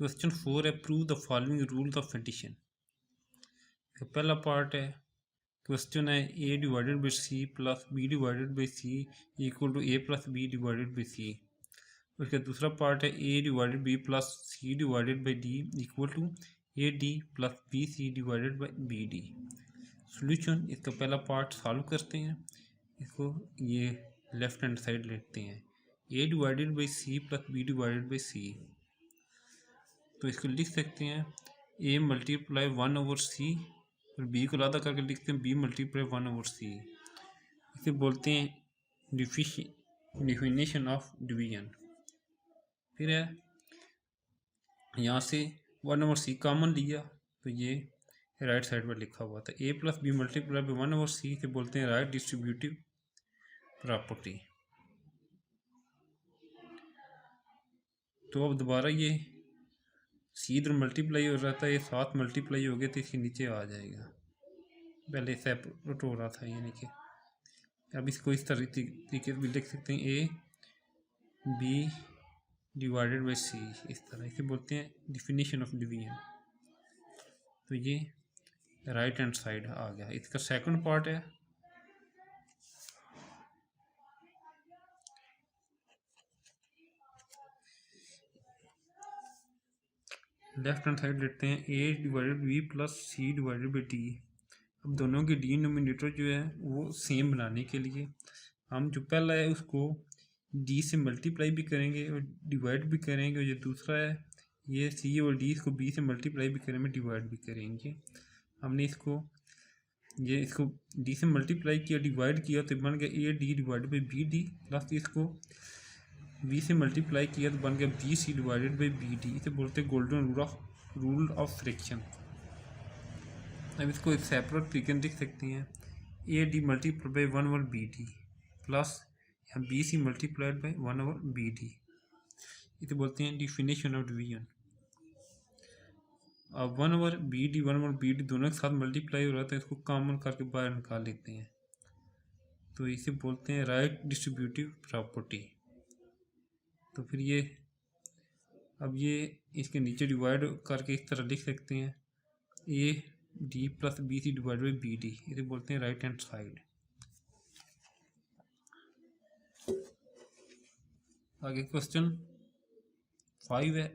Question 4 है prove the following rules of addition. पहला part है, क्वेश्चन है a divided by c plus b divided by c equal to a plus b divided by c. उसका दूसरा part है a divided b plus c divided by d equal to a D plus B C divided by B d. Solution, इसका पहला part solve करते हैं। इसको ये left hand side लेते हैं, a divided by c plus b divided by c. तो इसको लिख सकते हैं ए मल्टीप्लाई 1/c और बी को अलग करके लिखते हैं बी मल्टीप्लाई 1/c। इसे बोलते हैं डिफिनेशन ऑफ डिवीजन। फिर है यहाँ से 1/c कॉमन लिया तो ये राइट साइड पर लिखा हुआ था a plus b multiply by 1/c। से बोलते हैं राइट डिस्ट्रीब्यूटिव प्रॉपर्टी। तो अब दोबारा ये सी इधर मल्टीप्लाई हो रहा था, ये 7 मल्टीप्लाई हो गया तो इसके नीचे आ जाएगा। पहले सेपरेट हो रहा था यानी कि अब इसको इस तरीके से भी लिख सकते हैं ए बी डिवाइडेड बाई सी। इस तरह इसे बोलते हैं डिफिनेशन ऑफ डिवीजन। तो ये राइट हैंड साइड आ गया। इसका सेकंड पार्ट है लेफ्ट हैंड साइड लेते हैं a divided b plus c divided by d. अब दोनों के डिनोमिनेटर जो है वो सेम बनाने के लिए हम जो पहला है उसको डी से मल्टीप्लाई भी करेंगे और डिवाइड भी करेंगे, और जो दूसरा है ये सी और डी इसको बी से मल्टीप्लाई भी करेंगे डिवाइड भी करेंगे। हमने इसको डी से मल्टीप्लाई किया डिवाइड किया तो बन गया ए D divide by B D, plus इसको बी से मल्टीप्लाई किया तो बन गया B C divided by B D. इसे बोलते हैं गोल्डन रूल ऑफ फ्रैक्शन। अब इसको एक सेपरेट तरीके से लिख सकते हैं ए डी मल्टीप्लाई बाई 1/बी डी प्लस यहाँ बी सी मल्टीप्लाइड बाई 1/बी डी। इसे बोलते हैं डिफिनेशन ऑफ डिवीजन। अब 1/बी डी 1/बी डी दोनों के साथ मल्टीप्लाई हो रहा था, इसको कॉमन करके बाहर निकाल लेते हैं तो इसे बोलते हैं राइट डिस्ट्रीब्यूटिव प्रॉपर्टी। तो फिर ये अब ये इसके नीचे डिवाइड करके इस तरह लिख सकते हैं A D plus B C divide by B D. इसे बोलते हैं राइट हैंड साइड। आगे क्वेश्चन 5 है,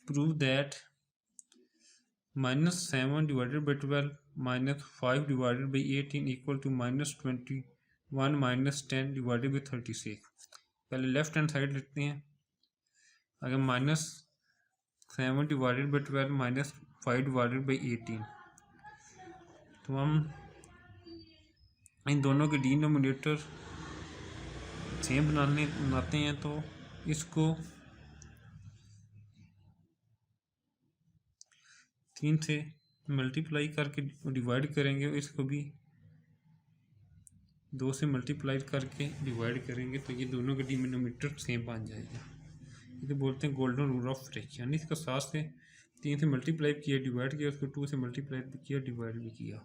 prove that -7 divided by 12 -5 divided by 18 equal to -21 -10 divided by 36। पहले लेफ्ट हैंड साइड लिखते हैं। अगर -7 डिवाइडेड बाई 12 -5 डिवाइडेड बाई 18 तो हम इन दोनों के डिनोमिनेटर सेम बनाते हैं तो इसको 3 से मल्टीप्लाई करके डिवाइड करेंगे और इसको भी 2 से मल्टीप्लाई करके डिवाइड करेंगे तो ये दोनों के डिनोमिनेटर सेम बन जाएगा। इसे बोलते हैं गोल्डन रूल ऑफ फ्रैक्शन। इसका 7 से 3 से मल्टीप्लाई किया डिवाइड किया, उसको 2 से मल्टीप्लाई भी किया डिवाइड भी किया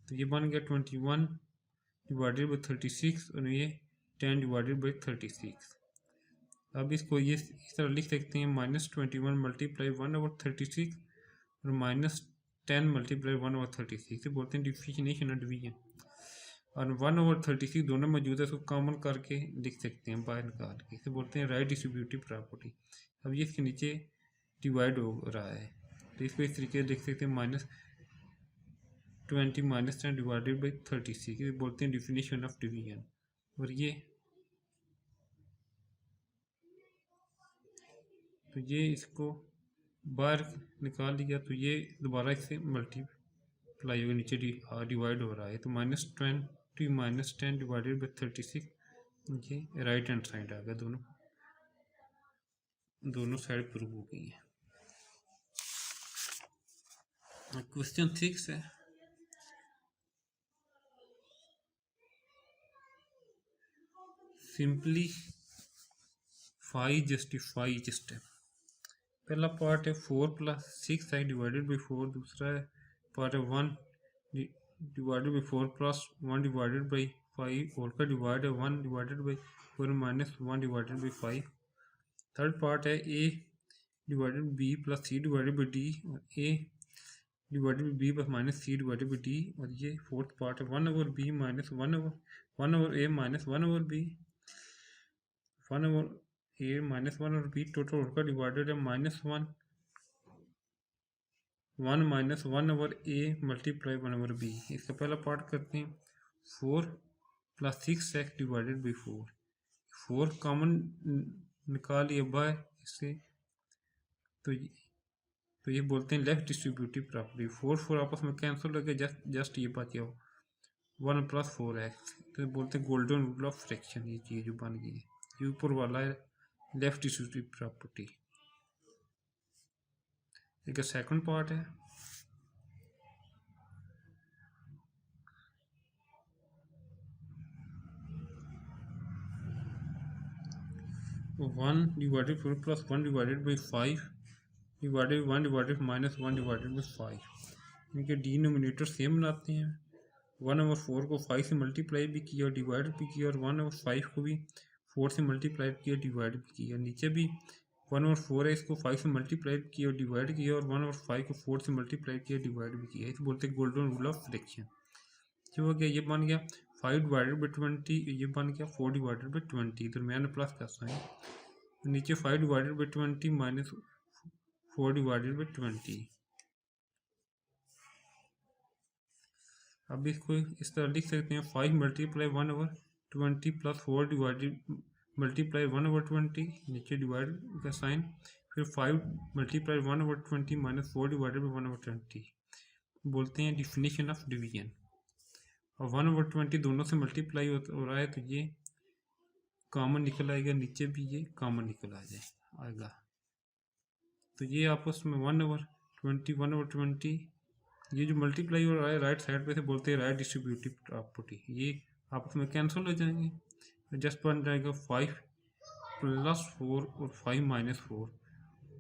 तो ये बन गया 21 डिवाइडेड बाई 36 और ये 10 डिवाइडेड बाई 36। अब इसको ये इस तरह लिख सकते हैं -21 मल्टीप्लाई 1/36 और -10 मल्टीप्लाई 1/36। से बोलते हैं डिफिनेशन ऑफ डिवीजन। और 1/36 दोनों मौजूद है, उसको कॉमन करके लिख सकते हैं बाहर निकाल के। इसे बोलते हैं राइट डिस्ट्रीब्यूटिव प्रॉपर्टी। अब ये इसके नीचे डिवाइड हो रहा है तो इसको इस तरीके से लिख सकते हैं -20 -10 डिवाइडेड बाई 36। इसे बोलते हैं डिफिनेशन ऑफ डिवीजन। और ये तो ये इसको बाहर निकाल लिया तो ये दोबारा इससे मल्टीप्लाई होगा, नीचे डिवाइड हो रहा है तो -20 -10 डिवाइडेड बाई 36। ये राइट हैंड साइड आ गया, दोनों साइड प्रूव हो गई है। क्वेश्चन 6 है, सिंपलीफाई जस्टिफाई ईच स्टेप। पहला पार्ट है 4 + 6i डिवाइडेड बाई 4। दूसरा है पार्ट है 1 divided by 4 + 1 divided by 5 whole का डिवाइड है 1 divided by 4 minus 1 divided by 5। Third part है a divided b plus c divided by d और a divided by b plus minus c divided by d. और ये fourth part है 1/b minus 1/a minus 1/b 1/a minus 1/b total whole का divided है -1 1 minus 1/a multiply 1/b। इसका पहला part करते हैं 4 plus 6x divided by 4 common निकालिए बाय इससे तो ये बोलते हैं लेफ्ट डिस्ट्रीब्यूटिव प्रॉपर्टी। 4 आपस में कैंसिल हो गया, जस्ट ये बच गया 1 प्लस 4x। तो बोलते हैं गोल्डन रूल ऑफ फ्रैक्शन। ये चीज़ जो बन गई है ये ऊपर वाला है लेफ्ट डिस्ट्रीब्यूटिव प्रॉपर्टी। एक सेकंड पार्ट है 1 divided 4 plus 1 divided by 5 divided 1 divided minus 1 divided by 5। इनके डिनोमिनेटर सेम बनाते हैं। 1/4 को 5 से मल्टीप्लाई भी किया और डिवाइड भी किया और 1/5 को भी 4 से मल्टीप्लाई किया डिवाइड भी किया। नीचे भी 1/4 है, इसको 5 से मल्टीप्लाई किया और डिवाइड किया और 1/5 को 4 से मल्टीप्लाई किया डिवाइड भी किया। इसे बोलते हैं गोल्डन रूल ऑफ फ्रैक्शन। जो हो गया ये बन गया 5 डिवाइडेड बाई 20, ये बन गया 4 डिवाइडेड बाई 20, दरमियान प्लस का साइन। नीचे 5 divided by 20 minus 4 divided by 20। अब इसको इस तरह लिख सकते हैं 5 मल्टीप्लाई 1/20 प्लस 4 डिवाइडेड मल्टीप्लाई 1/20, नीचे डिवाइड का साइन, फिर 5 मल्टीप्लाई 1/20 माइनस 4 डिवाइडेड बाई 1/20 बोलते हैं डिफिनीशन ऑफ डिवीजन। और 1/20 दोनों से मल्टीप्लाई हो रहा है तो ये कॉमन निकल आएगा, नीचे भी ये कॉमन निकल आएगा। तो ये आपस में 1/20 ये जो मल्टीप्लाई हो रहा है राइट साइड पे से बोलते हैं राइट डिस्ट्रीब्यूटिव प्रॉपर्टी। ये आपस में कैंसिल हो जाएंगे तो जस्ट बन जाएगा 5 प्लस 4 और 5 माइनस 4।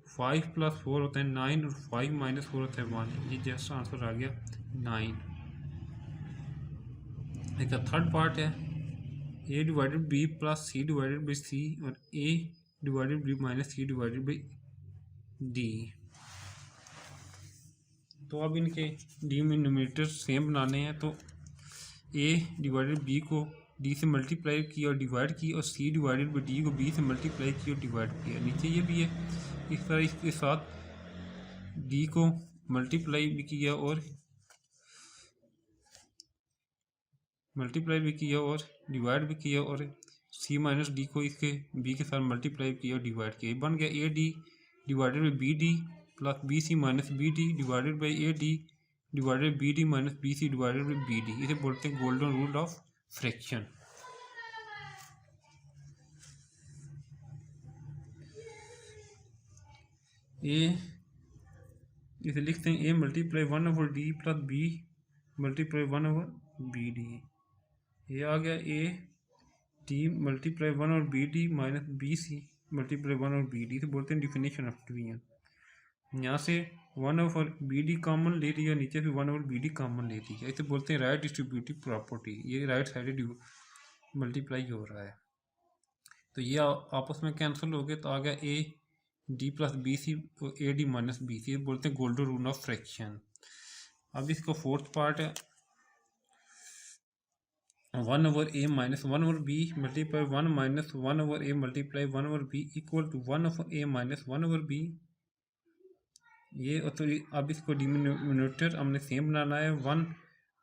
5 प्लस 4 होता है 9 और 5 माइनस 4 होता है 1। ये जस्ट आंसर आ गया 9। एक थर्ड पार्ट है a divided b plus c divided by c और a divided b minus c divided by d। तो अब इनके डिनोमिनेटर सेम बनाने हैं तो a डिवाइडेड b को d से मल्टीप्लाई किया और डिवाइड किया और c डिवाइडेड बाई d को b से मल्टीप्लाई किया और डिवाइड किया। नीचे ये भी है इस तरह, इसके साथ d को मल्टीप्लाई भी किया और डिवाइड भी किया और c माइनस डी को इसके b के साथ मल्टीप्लाई किया और डिवाइड किया। बन गया ए D divided by B D plus B C minus B D divided by A D divided B D minus B C divided by B D. इसे बोलते हैं गोल्डन रूल ऑफ फ्रैक्शन। इसे लिखते हैं a multiply 1/d plus b multiply 1/bd। ये आ गया ए d multiply 1/bd minus B c multiply 1/bd। तो बोलते हैं डिफिनेशन ऑफ डिवीजन। यहाँ से 1/bd कॉमन ले लिया, नीचे से 1/bd कॉमन ले लिया। इसे बोलते हैं राइट डिस्ट्रीब्यूटिव प्रॉपर्टी। ये राइट साइड मल्टीप्लाई हो रहा है तो ये आपस में कैंसिल हो गए तो आ गया A D plus B c और a d minus B c. बोलते हैं गोल्डन रूल ऑफ फ्रैक्शन। अब इसका फोर्थ पार्ट है 1/a minus 1/b multiply 1 minus 1/a multiply 1/b equal to 1/a minus 1/b। ये तो अब इसको डिनोमिनेटर हमने सेम बनाना है। 1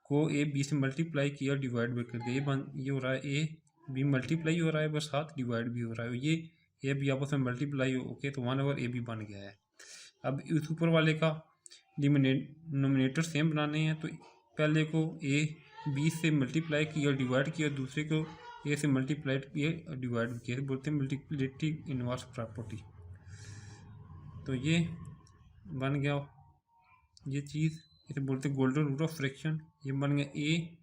को a b से मल्टीप्लाई किया डिवाइड भी कर दिया। ये हो रहा है a b मल्टीप्लाई हो रहा है, बस साथ डिवाइड भी हो रहा है। ये a b आपस में मल्टीप्लाई ओके तो 1/ab बन गया है। अब इस ऊपर वाले का डिनोमिनेटर सेम बनाने हैं तो पहले को a b से मल्टीप्लाई किया डिवाइड किया, दूसरे को a से मल्टीप्लाई किया डिवाइड किया। बोलते हैं मल्टीप्लिटी इनवर्स प्रॉपर्टी। तो ये बन गया ये चीज़, इसे बोलते हैं गोल्डन रूल ऑफ फ्रैक्शन। ये बन गया a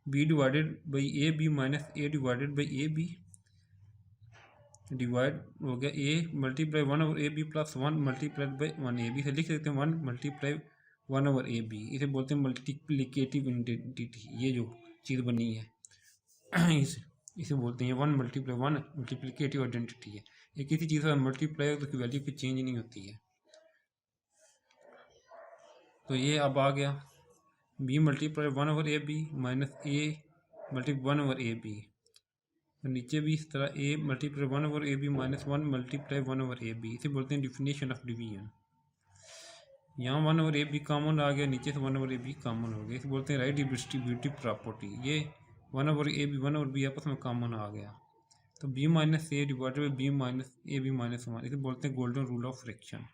b divided by a b minus a divided by a b divide हो गया a multiply 1/ab plus 1 multiplied by 1ab। इसे लिख सकते हैं 1 मल्टीप्लाई 1/ab। इसे बोलते हैं मल्टीप्लिकेटिव आइडेंटिटी। ये जो चीज़ बनी है इसे बोलते हैं वन मल्टीप्लिकेटिव आइडेंटिटी है। ये किसी चीज़ का मल्टीप्लाई हो तो उसकी वैल्यू की चेंज नहीं होती है। तो ये अब आ गया बी मल्टीप्लाई 1/AB माइनस ए मल्टीप्लाई 1/AB। तो नीचे भी इस तरह ए multiply 1/AB minus 1 multiply 1/AB। इसे बोलते हैं डिफिनेशन ऑफ डिवीजन। यहाँ 1/AB कॉमन आ गया, नीचे से 1/AB कॉमन हो गया। इसे बोलते हैं राइट डिस्ट्रीब्यूटिव प्रॉपर्टी। ये 1/AB 1/B आपस में कॉमन आ गया। तो B minus a divided by B minus AB minus 1, इसे बोलते हैं गोल्डन रूल ऑफ फ्रैक्शन।